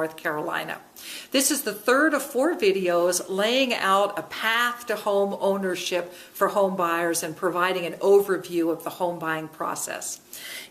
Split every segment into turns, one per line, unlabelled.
North Carolina. This is the third of 4 videos laying out a path to home ownership for home buyers and providing an overview of the home buying process.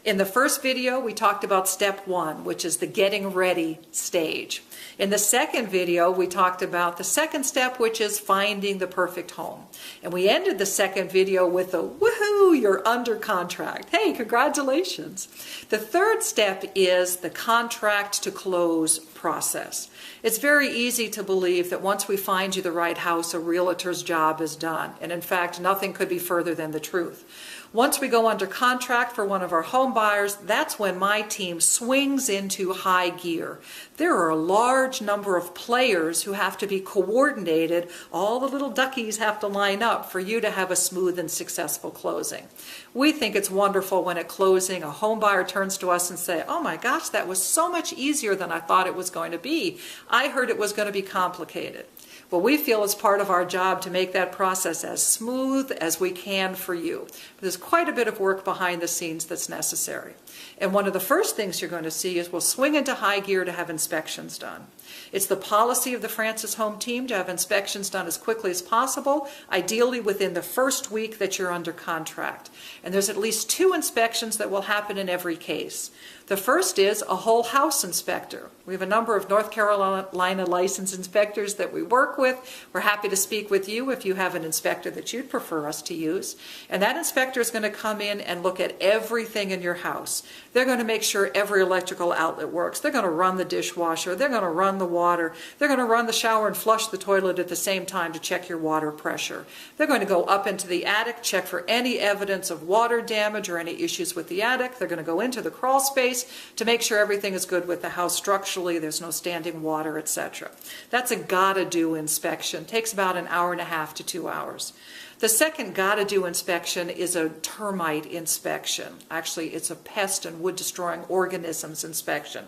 In the first video, we talked about step 1, which is the getting ready stage. In the second video, we talked about the second step, which is finding the perfect home. And we ended the second video with a woohoo, you're under contract. Hey, congratulations. The third step is the contract to close process. It's very easy to believe that once we find you the right house, a realtor's job is done. And in fact, nothing could be further than the truth. Once we go under contract for one of our home buyers, that's when my team swings into high gear. There are a large number of players who have to be coordinated. All the little duckies have to line up for you to have a smooth and successful closing. We think it's wonderful when at closing a home buyer turns to us and say, oh my gosh, that was so much easier than I thought it was going to be. I heard it was going to be complicated. Well, we feel it's part of our job to make that process as smooth as we can for you. But there's quite a bit of work behind the scenes that's necessary. And one of the first things you're going to see is we'll swing into high gear to have inspections done. It's the policy of the Francis Home team to have inspections done as quickly as possible, ideally within the first week that you're under contract. And there's at least 2 inspections that will happen in every case. The first is a whole house inspector. We have a number of North Carolina licensed inspectors that we work with. We're happy to speak with you if you have an inspector that you'd prefer us to use. And that inspector is going to come in and look at everything in your house. They're going to make sure every electrical outlet works. They're going to run the dishwasher. They're going to run the water. They're going to run the shower and flush the toilet at the same time to check your water pressure. They're going to go up into the attic, check for any evidence of water damage or any issues with the attic. They're going to go into the crawl space to make sure everything is good with the house structurally, there's no standing water, etc. That's a gotta do inspection. Takes about an hour and a half to 2 hours. The second gotta do inspection is a termite inspection. Actually, it's a pest and wood destroying organisms inspection.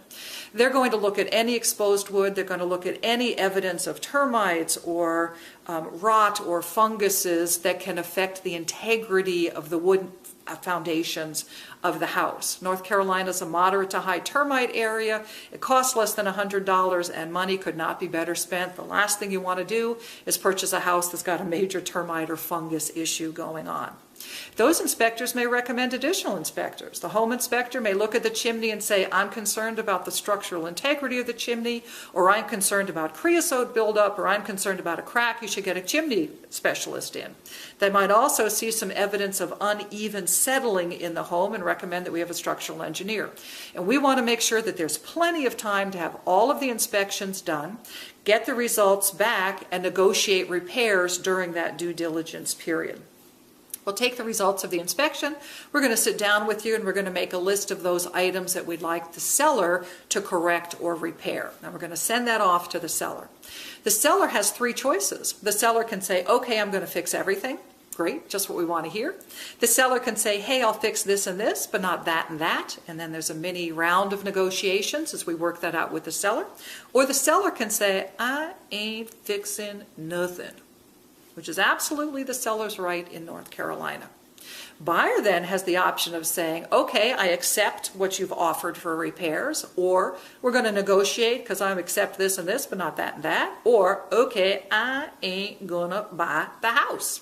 They're going to look at any exposed wood. They're going to look at any evidence of termites or rot or funguses that can affect the integrity of the wood foundations of the house. North Carolina is a moderate to high termite area. It costs less than $100 and money could not be better spent. The last thing you want to do is purchase a house that's got a major termite or fungus issue going on. Those inspectors may recommend additional inspectors. The home inspector may look at the chimney and say, I'm concerned about the structural integrity of the chimney, or I'm concerned about creosote buildup, or I'm concerned about a crack. You should get a chimney specialist in. They might also see some evidence of uneven settling in the home and recommend that we have a structural engineer. And we want to make sure that there's plenty of time to have all of the inspections done, get the results back, and negotiate repairs during that due diligence period. We'll take the results of the inspection, we're going to sit down with you, and we're going to make a list of those items that we'd like the seller to correct or repair. Now we're going to send that off to the seller. The seller has 3 choices. The seller can say, okay, I'm going to fix everything. Great, just what we want to hear. The seller can say, hey, I'll fix this and this, but not that and that. And then there's a mini round of negotiations as we work that out with the seller. Or the seller can say, I ain't fixing nothing, which is absolutely the seller's right in North Carolina. Buyer then has the option of saying, okay, I accept what you've offered for repairs, or we're going to negotiate because I accept this and this, but not that and that, or okay, I ain't gonna buy the house.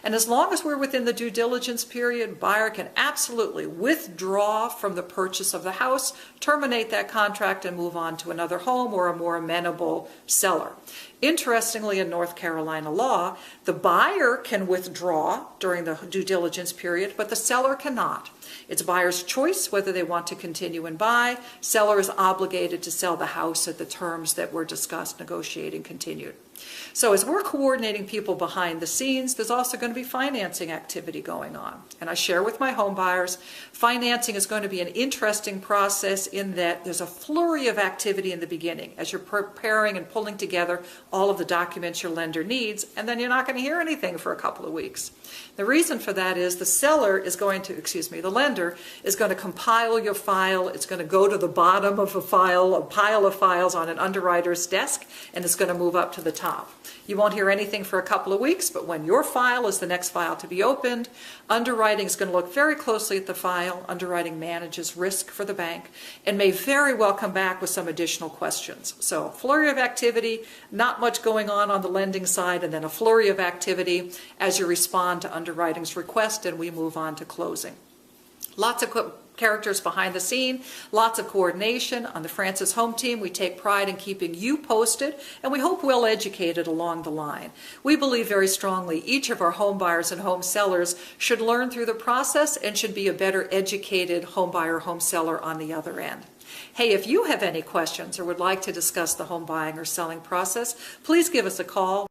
And as long as we're within the due diligence period, buyer can absolutely withdraw from the purchase of the house, terminate that contract, and move on to another home or a more amenable seller. Interestingly, in North Carolina law, the buyer can withdraw during the due diligence period, but the seller cannot. It's buyer's choice whether they want to continue and buy. Seller is obligated to sell the house at the terms that were discussed, negotiated, continued. So as we're coordinating people behind the scenes, there's also going to be financing activity going on. And I share with my home buyers, financing is going to be an interesting process in that there's a flurry of activity in the beginning as you're preparing and pulling together all of the documents your lender needs, and then you're not going to hear anything for a couple of weeks. The reason for that is the lender is going to compile your file. It's going to go to the bottom of a pile of files on an underwriter's desk, and it's going to move up to the top. You won't hear anything for a couple of weeks, but when your file is the next file to be opened, underwriting is going to look very closely at the file. Underwriting manages risk for the bank and may very well come back with some additional questions. So a flurry of activity, not much going on the lending side, and then a flurry of activity as you respond to underwriting's request, and we move on to closing. Lots of characters behind the scene, lots of coordination. On the Francis Home Team, we take pride in keeping you posted, and we hope well educated along the line. We believe very strongly each of our home buyers and home sellers should learn through the process and should be a better educated home buyer, home seller on the other end. Hey, if you have any questions or would like to discuss the home buying or selling process, please give us a call.